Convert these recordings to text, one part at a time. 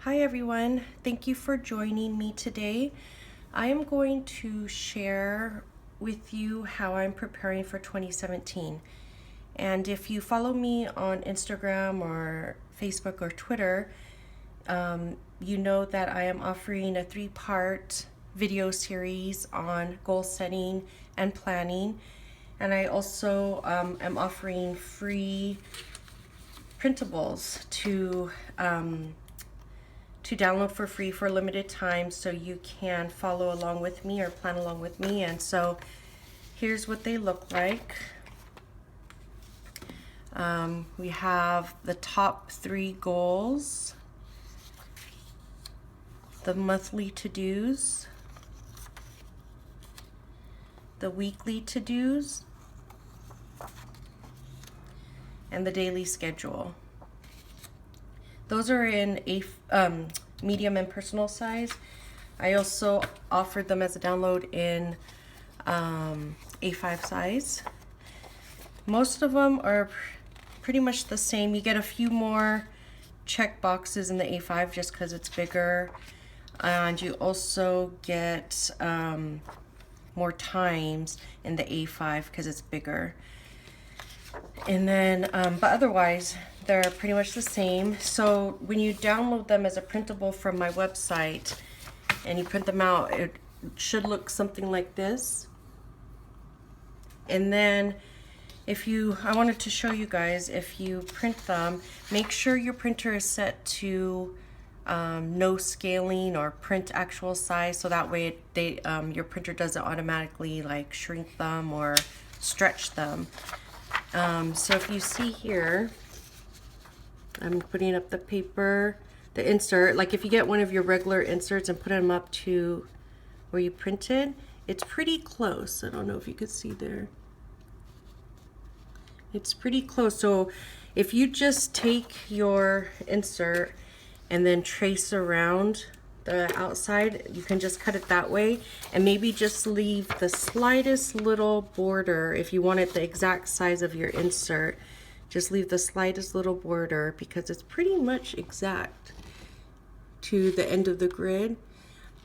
Hi everyone, thank you for joining me today. I am going to share with you how I'm preparing for 2017. And if you follow me on Instagram or Facebook or Twitter, you know that I am offering a 3-part video series on goal setting and planning. And I also am offering free printables to download for free for a limited time, so you can follow along with me or plan along with me. And so here's what they look like. We have the top 3 goals, the monthly to-dos, the weekly to-dos, and the daily schedule. Those are in a medium and personal size. I also offered them as a download in A5 size. Most of them are pretty much the same. You get a few more check boxes in the A5 just because it's bigger, and you also get more times in the A5 because it's bigger. And then, but otherwise, they're pretty much the same. So when you download them as a printable from my website and you print them out, it should look something like this. And then I wanted to show you guys, if you print them, make sure your printer is set to no scaling or print actual size, so that way your printer doesn't automatically like shrink them or stretch them. So if you see here, I'm putting up the paper, the insert. Like if you get one of your regular inserts and put them up to where you printed, it's pretty close. I don't know if you could see there. It's pretty close. So if you just take your insert and then trace around the outside, you can just cut it that way, and maybe just leave the slightest little border. If you want it the exact size of your insert, just leave the slightest little border, because it's pretty much exact to the end of the grid.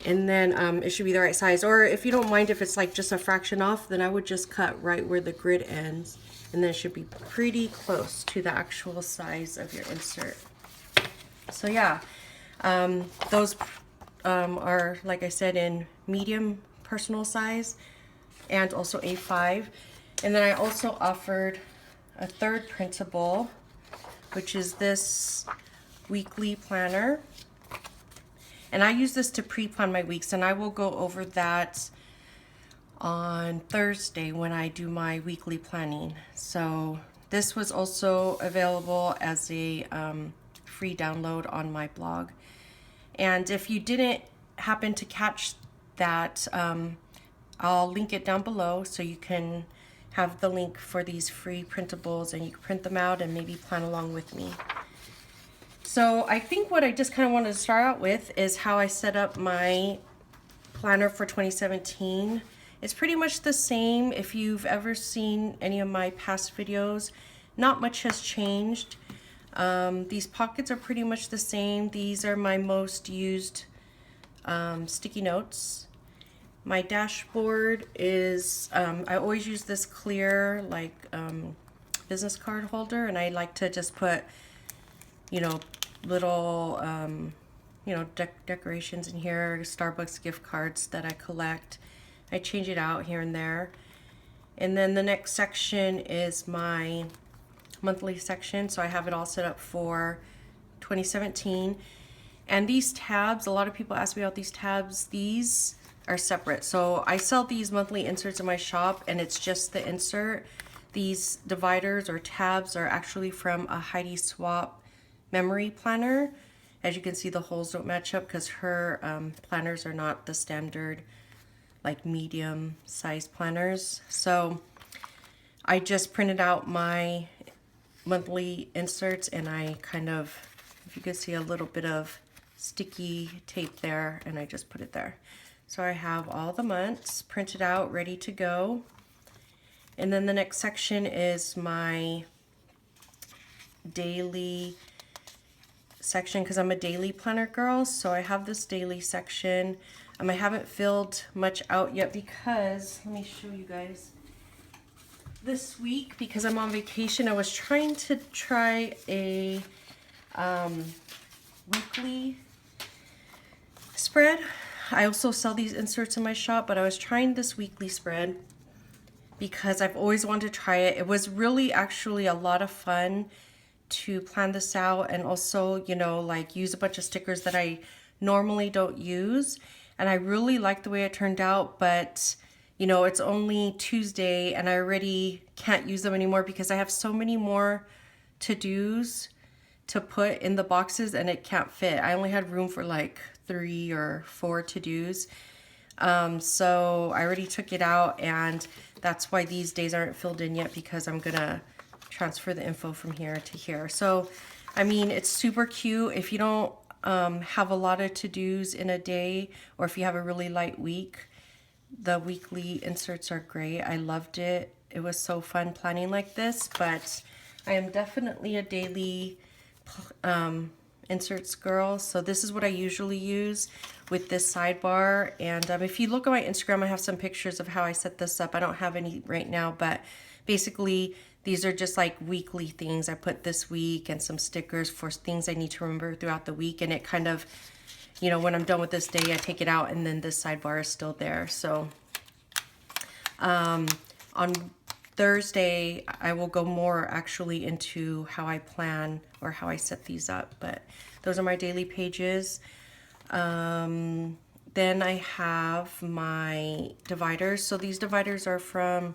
And then it should be the right size. Or if you don't mind if it's like just a fraction off, then I would just cut right where the grid ends, and then it should be pretty close to the actual size of your insert. So yeah, those are, like I said, in medium personal size and also A5. And then I also offered a 3rd printable, which is this weekly planner. And I use this to pre-plan my weeks, and I will go over that on Thursday when I do my weekly planning. So this was also available as a free download on my blog. And if you didn't happen to catch that, I'll link it down below so you can have the link for these free printables, and you can print them out and maybe plan along with me. So I think what I just kind of wanted to start out with is how I set up my planner for 2017. It's pretty much the same. If you've ever seen any of my past videos, not much has changed. These pockets are pretty much the same. These are my most used sticky notes. My dashboard is, I always use this clear like business card holder, and I like to just put, little, decorations in here, Starbucks gift cards that I collect. I change it out here and there. And then the next section is my monthly section, so I have it all set up for 2017. And these tabs, a lot of people ask me about these tabs. These are separate. So I sell these monthly inserts in my shop, and it's just the insert. These dividers or tabs are actually from a Heidi Swap memory planner. As you can see, the holes don't match up because her planners are not the standard like medium size planners. So I just printed out my monthly inserts, and I kind of, if you can see, a little bit of sticky tape there, and I just put it there. So I have all the months printed out, ready to go. And then the next section is my daily section because I'm a daily planner girl. So I have this daily section. I haven't filled much out yet because, let me show you guys. This week, because I'm on vacation, I was trying to try a weekly spread. I also sell these inserts in my shop, but I was trying this weekly spread because I've always wanted to try it. It was really actually a lot of fun to plan this out and also, you know, like use a bunch of stickers that I normally don't use. And I really like the way it turned out, but you know, it's only Tuesday and I already can't use them anymore because I have so many more to-dos to put in the boxes and it can't fit. I only had room for like 3 or 4 to-dos. So I already took it out and that's why these days aren't filled in yet, because I'm gonna transfer the info from here to here. So, I mean, it's super cute. If you don't have a lot of to-dos in a day, or if you have a really light week, the weekly inserts are great. I loved it. It was so fun planning like this, but I am definitely a daily inserts girl. So this is what I usually use with this sidebar. And if you look at my Instagram, I have some pictures of how I set this up. I don't have any right now, but basically these are just like weekly things I put this week and some stickers for things I need to remember throughout the week. And it kind of, you know, when I'm done with this day, I take it out and then this sidebar is still there. So on Thursday, I will go more actually into how I plan or how I set these up, but those are my daily pages. Then I have my dividers. So these dividers are from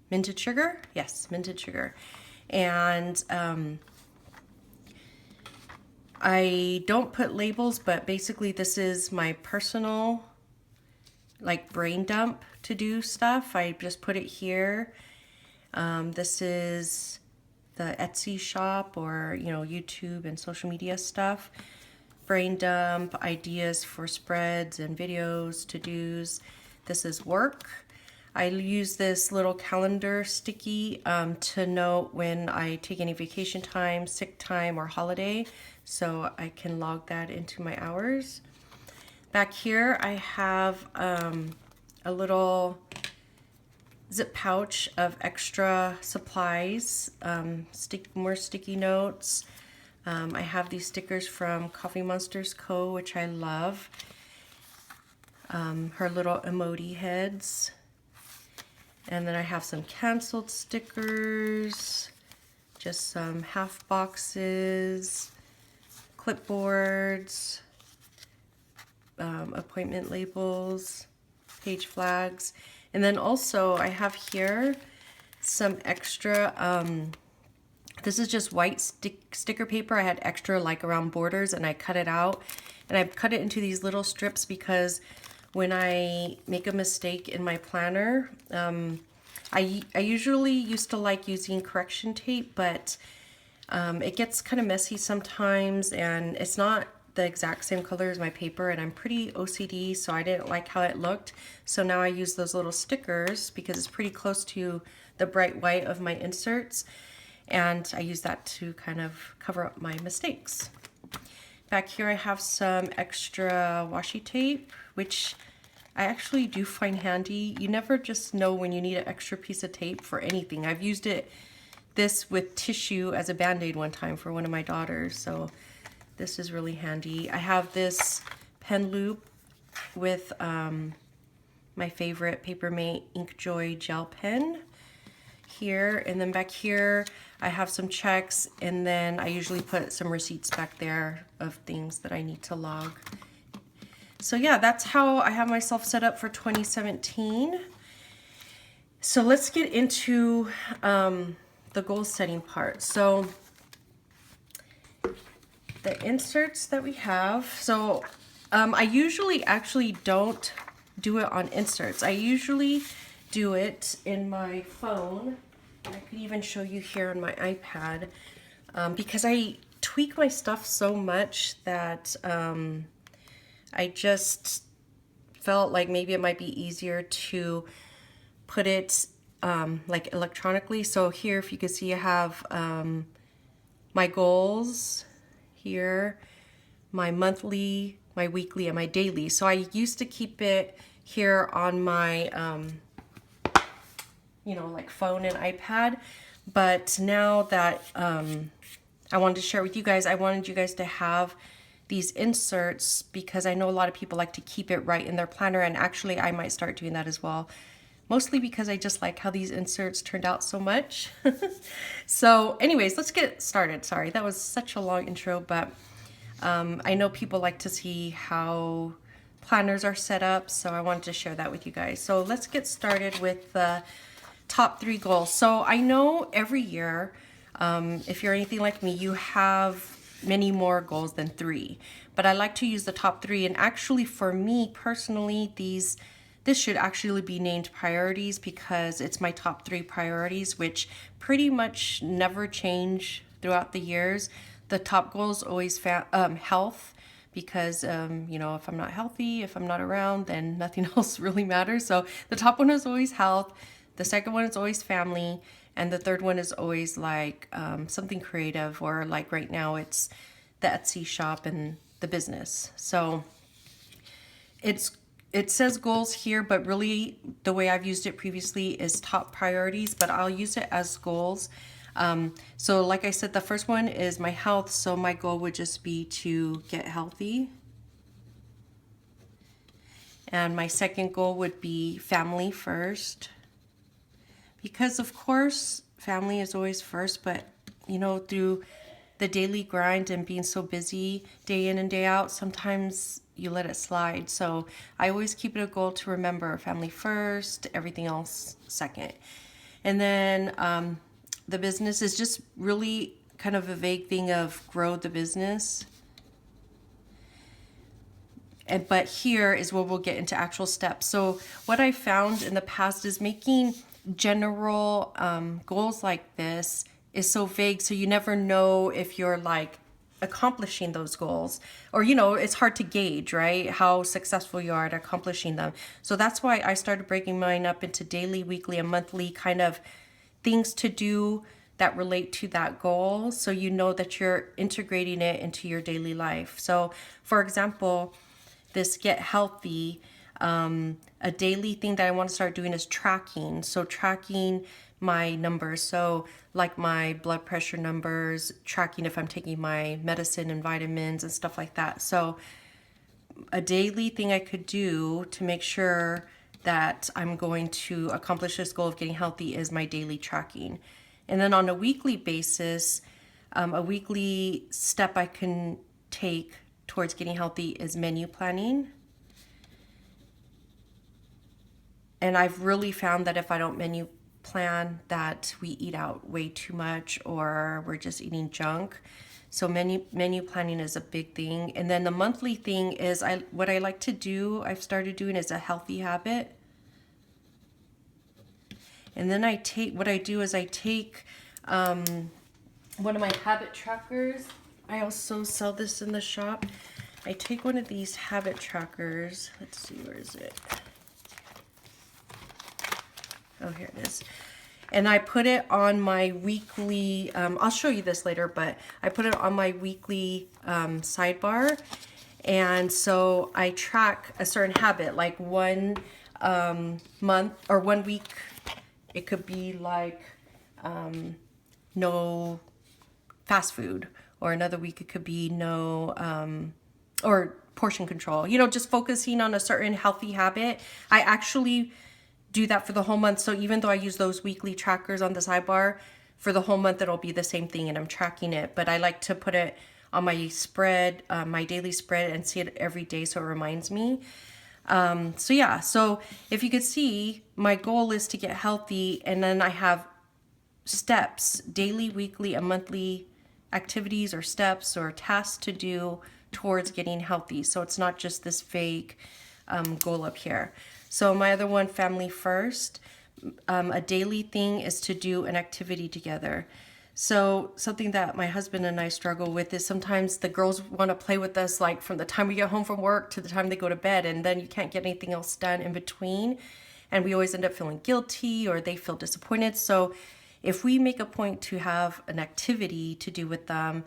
Minted Sugar. Yes, Minted Sugar. And I don't put labels, but basically this is my personal like brain dump to do stuff. I just put it here. This is the Etsy shop, or you know, YouTube and social media stuff. Brain dump, ideas for spreads and videos, to-dos. This is work. I use this little calendar sticky to note when I take any vacation time, sick time, or holiday, so I can log that into my hours. Back here I have a little zip pouch of extra supplies, more sticky notes. I have these stickers from Coffee Monsters Co., which I love. Her little emoji heads. And then I have some canceled stickers, just some half boxes, clipboards, appointment labels, page flags. And then also I have here some extra, this is just white sticker paper. I had extra like around borders and I cut it out. And I cut it into these little strips because when I make a mistake in my planner, I usually used to like using correction tape, but it gets kind of messy sometimes and it's not the exact same color as my paper, and I'm pretty OCD, so I didn't like how it looked. So now I use those little stickers because it's pretty close to the bright white of my inserts, and I use that to kind of cover up my mistakes. Back here I have some extra washi tape, which I actually do find handy. You never just know when you need an extra piece of tape for anything. I've used this with tissue as a band-aid one time for one of my daughters, so this is really handy. I have this pen loop with my favorite Papermate Inkjoy gel pen here, and then back here I have some checks, and then I usually put some receipts back there of things that I need to log. So yeah, that's how I have myself set up for 2017. So let's get into the goal setting part. So the inserts that we have, so I usually actually don't do it on inserts. I usually do it in my phone. I could even show you here on my iPad because I tweak my stuff so much that I just felt like maybe it might be easier to put it like electronically. So here, if you can see, I have my goals here, my monthly, my weekly, and my daily. So I used to keep it here on my, like phone and iPad. But now that I wanted to share with you guys, I wanted you guys to have these inserts because I know a lot of people like to keep it right in their planner, and actually I might start doing that as well. Mostly because I just like how these inserts turned out so much. So anyways, let's get started. Sorry, that was such a long intro, but I know people like to see how planners are set up, so I wanted to share that with you guys. So let's get started with the top 3 goals. So I know every year, if you're anything like me, you have many more goals than 3, but I like to use the top 3. And actually for me personally, this should actually be named priorities because it's my top 3 priorities, which pretty much never change throughout the years. The top goal is always health, because if I'm not healthy, if I'm not around, then nothing else really matters. So the top one is always health, the second one is always family, and the third one is always like something creative, or like right now it's the Etsy shop and the business. So it says goals here, but really the way I've used it previously is top priorities, but I'll use it as goals. So like I said, the first one is my health. So my goal would just be to get healthy. And my second goal would be family first. Because of course, family is always first, but through the daily grind and being so busy day in and day out, sometimes you let it slide. So I always keep it a goal to remember family first, everything else second. And then the business is just really kind of a vague thing of grow the business. But here is where we'll get into actual steps. So what I found in the past is making general goals like this is so vague, so you never know if you're like accomplishing those goals, or it's hard to gauge, right, how successful you are at accomplishing them. So that's why I started breaking mine up into daily, weekly, and monthly kind of things to do that relate to that goal, so that you're integrating it into your daily life. So for example, this get healthy, a daily thing that I want to start doing is tracking. So tracking my numbers, so like my blood pressure numbers, tracking if I'm taking my medicine and vitamins and stuff like that. So a daily thing I could do to make sure that I'm going to accomplish this goal of getting healthy is my daily tracking. And then on a weekly basis, a weekly step I can take towards getting healthy is menu planning. And I've really found that if I don't menu plan, that we eat out way too much, or we're just eating junk. So menu planning is a big thing. And then the monthly thing is what I like to do, I've started doing, is a healthy habit. And then I take one of my habit trackers. I also sell this in the shop. I take one of these habit trackers. Let's see, where is it? Oh, here it is. And I put it on my weekly, I'll show you this later, but I put it on my weekly sidebar. And so I track a certain habit, like 1 month or 1 week. It could be like no fast food, or another week it could be no, or portion control, just focusing on a certain healthy habit. I actually do that for the whole month. So even though I use those weekly trackers on the sidebar, for the whole month it'll be the same thing and I'm tracking it. But I like to put it on my spread, my daily spread, and see it every day so it reminds me. So if you could see, my goal is to get healthy, and then I have steps, daily, weekly, and monthly activities or steps or tasks to do towards getting healthy. So it's not just this vague goal up here. So my other one, family first, a daily thing is to do an activity together. So something that my husband and I struggle with is sometimes the girls want to play with us, like from the time we get home from work to the time they go to bed, and then you can't get anything else done in between. And we always end up feeling guilty, or they feel disappointed. So if we make a point to have an activity to do with them,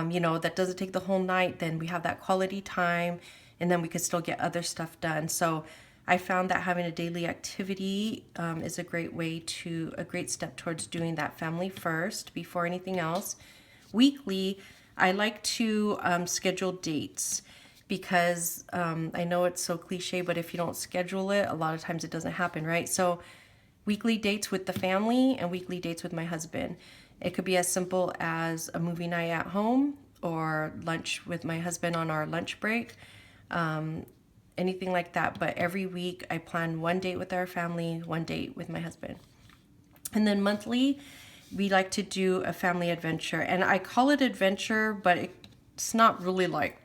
you know, that doesn't take the whole night, then we have that quality time, and then we could still get other stuff done. So I found that having a daily activity is a great step towards doing that family first before anything else. Weekly, I like to schedule dates because I know it's so cliche, but if you don't schedule it, a lot of times it doesn't happen, right? So weekly dates with the family and weekly dates with my husband. It could be as simple as a movie night at home or lunch with my husband on our lunch break, anything like that. But every week I plan one date with our family, one date with my husband. And then we like to do a family adventure. And I call it adventure, but it's not really like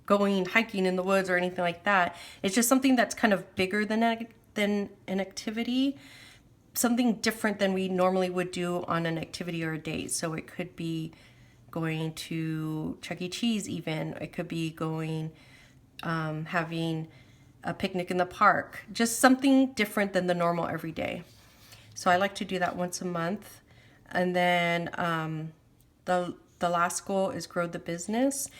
going hiking in the woods or anything like that. It's just something that's kind of bigger than an activity, something different than we normally would do on an activity or a date. So it could be going to Chuck E. Cheese even. It could be going, having a picnic in the park. Just something different than the normal everyday. So I like to do that once a month. And then the last goal is grow the business.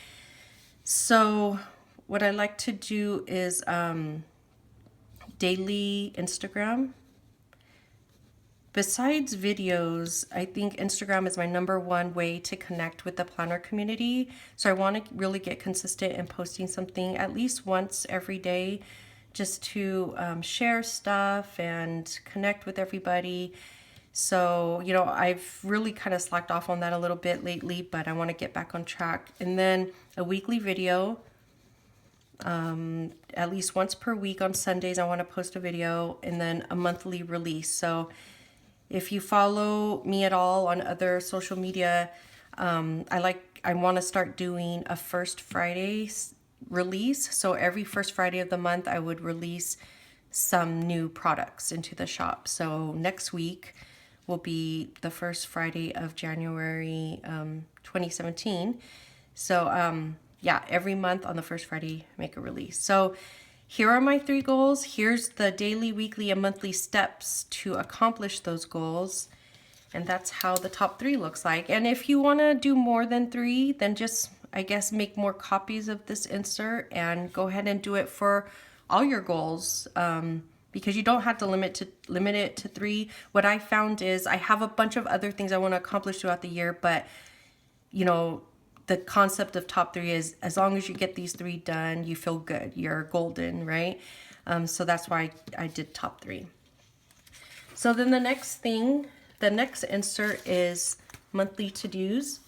So what I like to do is daily Instagram. Besides videos, I think Instagram is my #1 way to connect with the planner community. So I want to really get consistent in posting something at least once every day, just to share stuff and connect with everybody. So, you know, I've really kind of slacked off on that a little bit lately, but I want to get back on track. And then a weekly video, at least once per week on Sundays, I want to post a video, and then a monthly release. So if you follow me at all on other social media, I want to start doing a first Friday release. So every first Friday of the month, I would release some new products into the shop. So next week will be the first Friday of January 2017. So yeah, every month on the first Friday, make a release. So here are my 3 goals. Here's the daily, weekly, and monthly steps to accomplish those goals. And that's how the top 3 looks like. And if you want to do more than 3, then just, I guess, make more copies of this insert and go ahead and do it for all your goals. Because you don't have to limit it to 3. What I found is I have a bunch of other things I want to accomplish throughout the year, but you know, the concept of top 3 is as long as you get these 3 done, you feel good. You're golden, right? So that's why I did top 3. So then the next insert is monthly to-dos.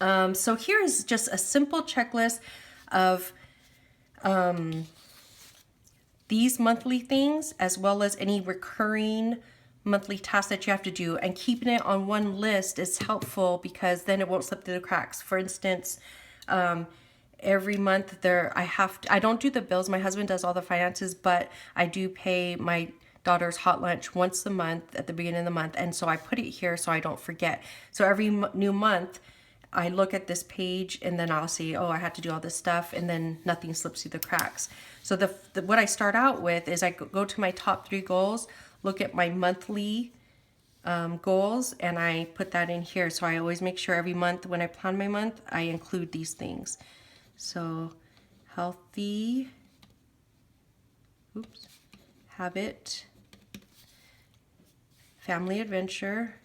So here is just a simple checklist of these monthly things, as well as any recurring monthly tasks that you have to do. And keeping it on one list is helpful because then it won't slip through the cracks. For instance, every month I don't do the bills. My husband does all the finances, but I do pay my daughter's hot lunch once a month at the beginning of the month. And so I put it here so I don't forget. So every new month, I look at this page and then I'll see, oh, I had to do all this stuff, and then nothing slips through the cracks. So what I start out with is I go to my top 3 goals, look at my monthly goals, and I put that in here. So I always make sure every month when I plan my month, I include these things. So healthy, habit, family adventure,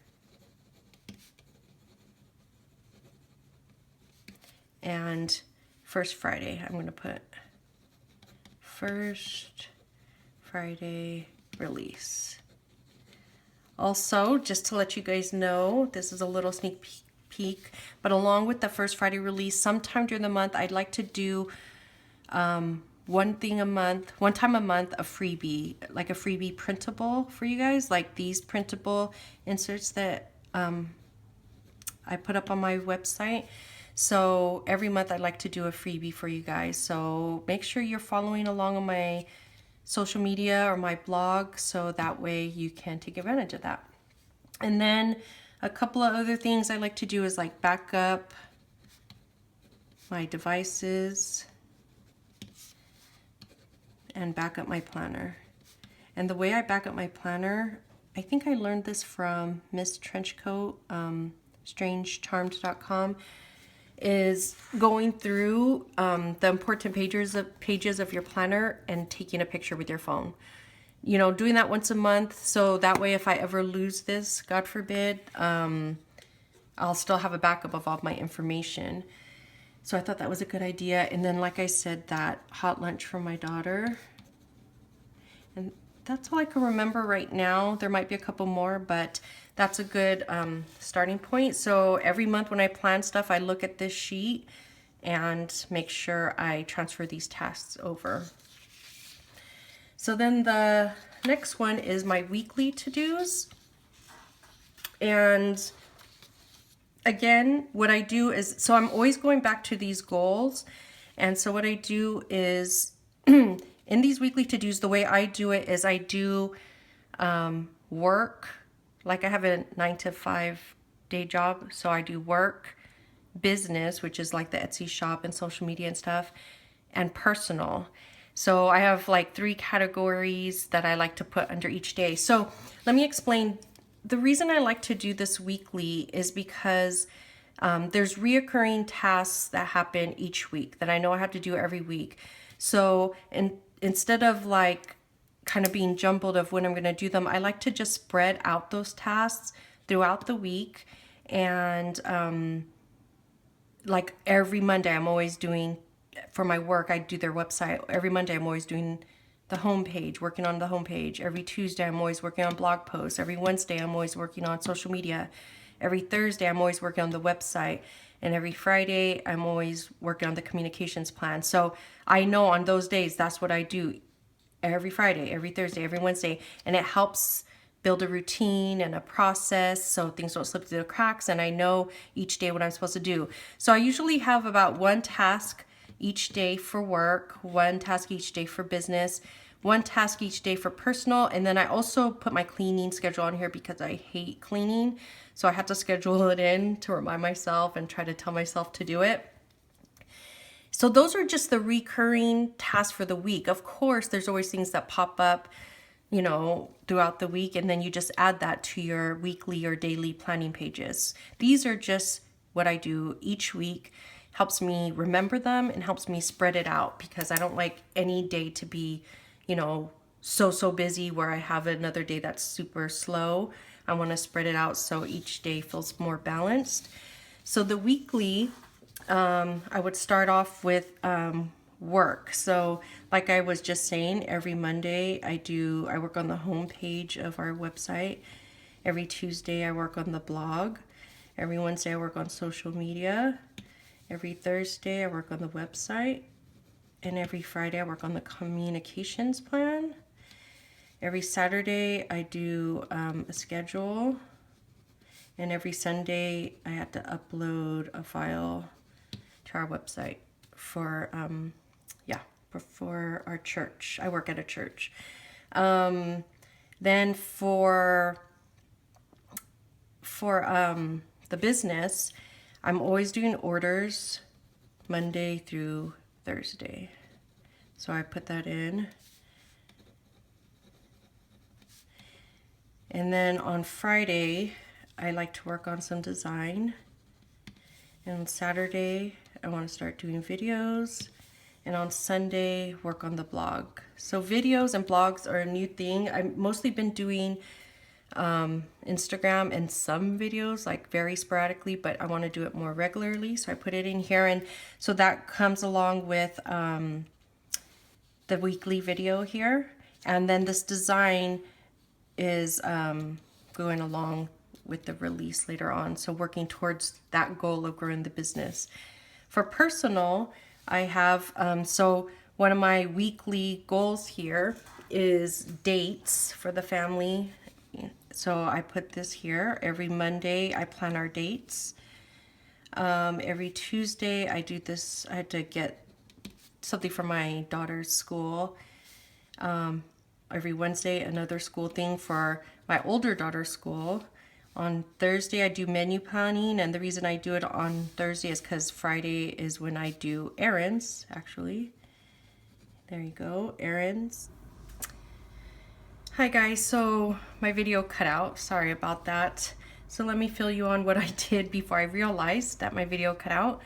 and first Friday. I'm going to put first Friday release. Also, just to let you guys know, this is a little sneak peek, but along with the first Friday release, sometime during the month, I'd like to do one time a month, a freebie, like a freebie printable for you guys, like these printable inserts that I put up on my website. So every month I'd like to do a freebie for you guys. So make sure you're following along on my social media or my blog, so that way you can take advantage of that. And then a couple of other things I like to do is like back up my devices and back up my planner. And the way I back up my planner I think I learned this from Miss Trenchcoat, strangecharmed.com, is going through the important pages of your planner and taking a picture with your phone. You know, doing that once a month, so that way if I ever lose this, God forbid, I'll still have a backup of all my information. So I thought that was a good idea. And then, like I said, that hot lunch for my daughter. And that's all I can remember right now. There might be a couple more, but that's a good starting point. So every month when I plan stuff, I look at this sheet and make sure I transfer these tasks over. So then the next one is my weekly to-dos. And again, what I do is, so I'm always going back to these goals. And so what I do is, in these weekly to-dos, the way I do it is I do work, like I have a 9 to 5 day job. So I do work, business, which is like the Etsy shop and social media and stuff, and personal. So I have like 3 categories that I like to put under each day. So let me explain. The reason I like to do this weekly is because there's reoccurring tasks that happen each week that I know I have to do every week. So instead of like kind of being jumbled of when I'm going to do them, I like to just spread out those tasks throughout the week. And like every Monday, I'm always doing, for my work, I do their website. Every Monday, I'm always doing the homepage, working on the homepage. Every Tuesday, I'm always working on blog posts. Every Wednesday, I'm always working on social media. Every Thursday, I'm always working on the website. And every Friday, I'm always working on the communications plan. So I know on those days, that's what I do every Friday, every Thursday, every Wednesday. And it helps build a routine and a process so things don't slip through the cracks. And I know each day what I'm supposed to do. So I usually have about 1 task each day for work, 1 task each day for business, 1 task each day for personal. And then I also put my cleaning schedule on here because I hate cleaning. So I have to schedule it in to remind myself and try to tell myself to do it. So those are just the recurring tasks for the week. Of course, there's always things that pop up, you know, throughout the week, and then you just add that to your weekly or daily planning pages. These are just what I do each week. Helps me remember them and helps me spread it out because I don't like any day to be, you know, so busy where I have another day that's super slow. I want to spread it out so each day feels more balanced. So the weekly, I would start off with work. So like I was just saying, every Monday I work on the home page of our website. Every Tuesday I work on the blog. Every Wednesday I work on social media. Every Thursday I work on the website. And every Friday I work on the communications plan. Every Saturday I do a schedule. And every Sunday I have to upload a file to our website for our church. I work at a church. Then for the business, I'm always doing orders Monday through Thursday. So I put that in. And then on Friday, I like to work on some design. And on Saturday, I want to start doing videos. And on Sunday, work on the blog. So videos and blogs are a new thing. I've mostly been doing Instagram and some videos, like very sporadically, but I want to do it more regularly. So I put it in here. And so that comes along with the weekly video here. And then this design is going along with the release later on. So working towards that goal of growing the business. For personal, I have, so one of my weekly goals here is dates for the family. So I put this here. Every Monday, I plan our dates. Every Tuesday, I do this. I had to get something for my daughter's school. Every Wednesday, another school thing for my older daughter's school. On Thursday, I do menu planning, and the reason I do it on Thursday is because Friday is when I do errands, actually. There you go, errands. Hi guys, so my video cut out. Sorry about that. So let me fill you on what I did before I realized that my video cut out.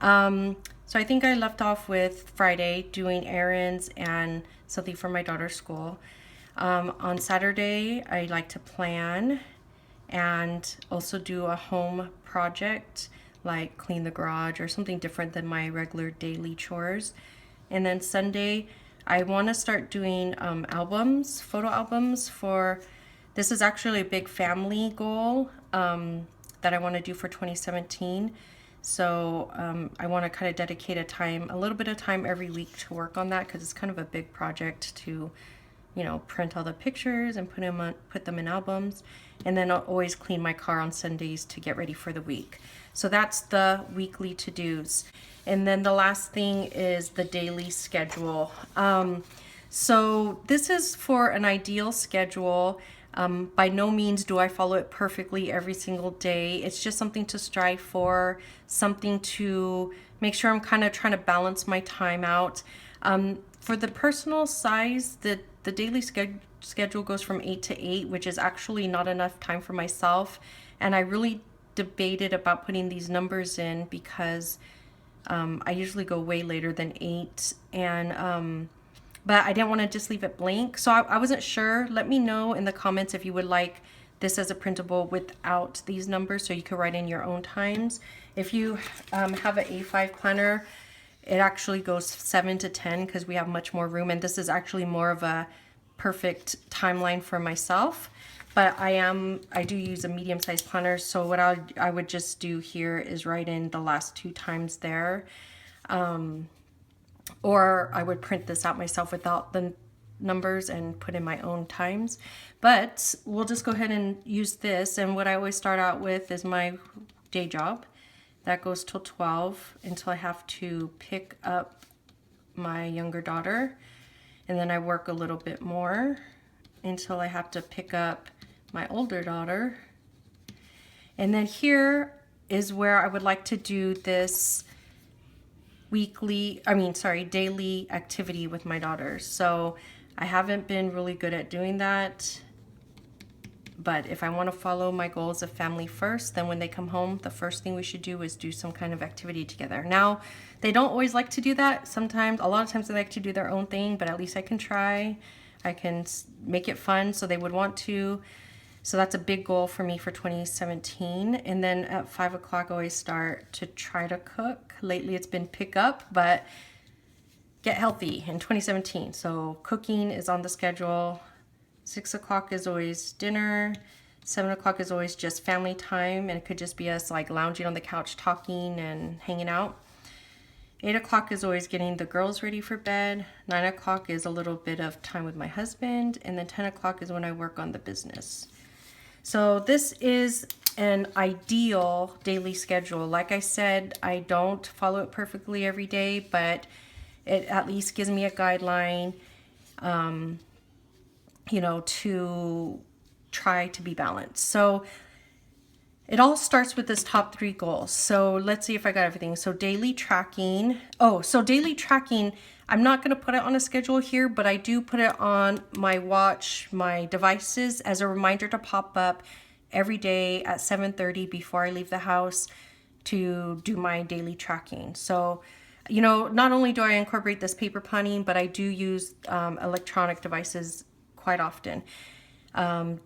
So I think I left off with Friday doing errands and something for my daughter's school. On Saturday, I like to plan and also do a home project like clean the garage or something different than my regular daily chores. And then Sunday, I want to start doing albums, photo albums for, this is actually a big family goal that I want to do for 2017. So I want to kind of dedicate a little bit of time every week to work on that because it's kind of a big project to, you know, print all the pictures and put them in albums. And then I'll always clean my car on Sundays to get ready for the week. So that's the weekly to-dos. And then the last thing is the daily schedule. So this is for an ideal schedule. By no means do I follow it perfectly every single day. It's just something to strive for, something to make sure I'm kind of trying to balance my time out. For the personal size, the daily schedule goes from 8 to 8, which is actually not enough time for myself. And I really debated about putting these numbers in because I usually go way later than 8, and but I didn't want to just leave it blank. So I wasn't sure. Let me know in the comments if you would like this as a printable without these numbers so you can write in your own times. If you have an A5 planner, it actually goes 7 to 10 because we have much more room, and this is actually more of a perfect timeline for myself. But I do use a medium-sized planner, so what I would just do here is write in the last 2 times there. Or I would print this out myself without the numbers and put in my own times. But we'll just go ahead and use this, and what I always start out with is my day job. That goes till 12 until I have to pick up my younger daughter, and then I work a little bit more until I have to pick up my older daughter. And then here is where I would like to do this daily activity with my daughter. So I haven't been really good at doing that, but if I want to follow my goals of family first, then when they come home, the first thing we should do is do some kind of activity together. Now, they don't always like to do that. A lot of times they like to do their own thing, but at least I can try. I can make it fun so they would want to. So that's a big goal for me for 2017. And then at 5 o'clock, I always start to try to cook. Lately, it's been pick up, but get healthy in 2017. So cooking is on the schedule. 6 o'clock is always dinner. 7 o'clock is always just family time, and it could just be us like lounging on the couch talking and hanging out. 8 o'clock is always getting the girls ready for bed. 9 o'clock is a little bit of time with my husband, and then 10 o'clock is when I work on the business. So this is an ideal daily schedule. Like I said, I don't follow it perfectly every day, but it at least gives me a guideline, you know, to try to be balanced. So it all starts with this top 3 goals. So let's see if I got everything. So daily tracking. Daily tracking, I'm not going to put it on a schedule here, but I do put it on my watch, my devices, as a reminder to pop up every day at 7:30 before I leave the house to do my daily tracking. So, you know, not only do I incorporate this paper planning, but I do use electronic devices quite often.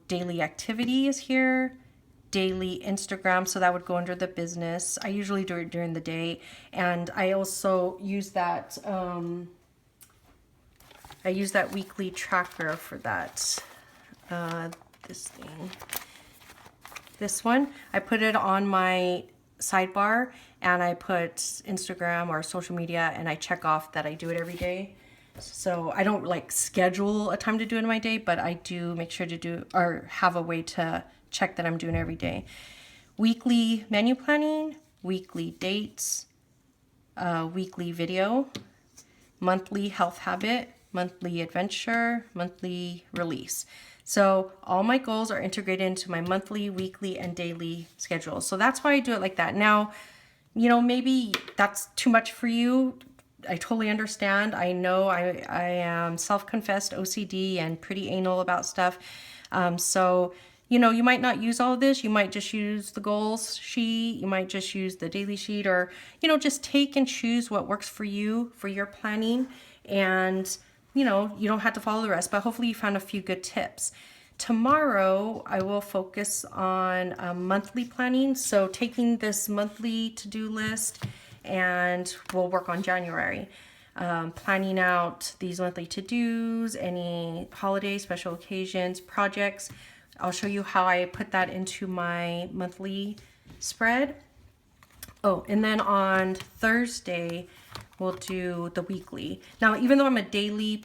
Daily activity is here. Daily Instagram, so that would go under the business. I usually do it during the day, and I also use that weekly tracker for that. This one, I put it on my sidebar, and I put Instagram or social media, and I check off that I do it every day. So I don't like schedule a time to do it in my day, but I do make sure to do or have a way to check that I'm doing every day. Weekly menu planning, weekly dates, weekly video, monthly health habit, monthly adventure, monthly release. So all my goals are integrated into my monthly, weekly, and daily schedule. So that's why I do it like that. Now, you know, maybe that's too much for you. I totally understand. I know I am self-confessed OCD and pretty anal about stuff. So, you know, you might not use all of this. You might just use the goals sheet. You might just use the daily sheet, or, you know, just take and choose what works for you for your planning. And, you know, you don't have to follow the rest, but hopefully you found a few good tips. Tomorrow, I will focus on monthly planning. So taking this monthly to-do list, and we'll work on January. Planning out these monthly to-dos, any holidays, special occasions, projects. I'll show you how I put that into my monthly spread. Oh, and then on Thursday, we'll do the weekly. Now, even though I'm a daily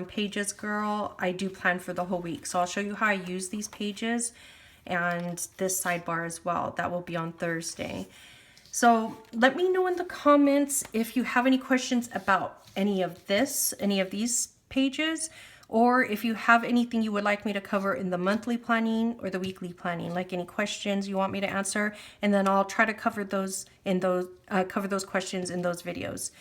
pages girl, I do plan for the whole week. So I'll show you how I use these pages and this sidebar as well. That will be on Thursday. So let me know in the comments if you have any questions about any of this, any of these pages, or if you have anything you would like me to cover in the monthly planning or the weekly planning, like any questions you want me to answer, and then I'll try to cover those in those questions in those videos.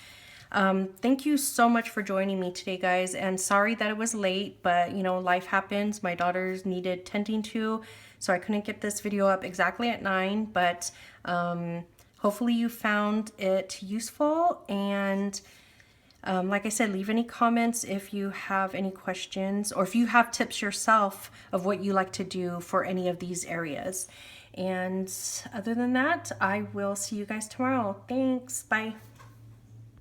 Thank you so much for joining me today, guys, and sorry that it was late, but you know, life happens. My daughters needed tending to, so I couldn't get this video up exactly at 9, but hopefully you found it useful, and like I said, leave any comments if you have any questions, or if you have tips yourself of what you like to do for any of these areas. And other than that, I will see you guys tomorrow. Thanks. Bye.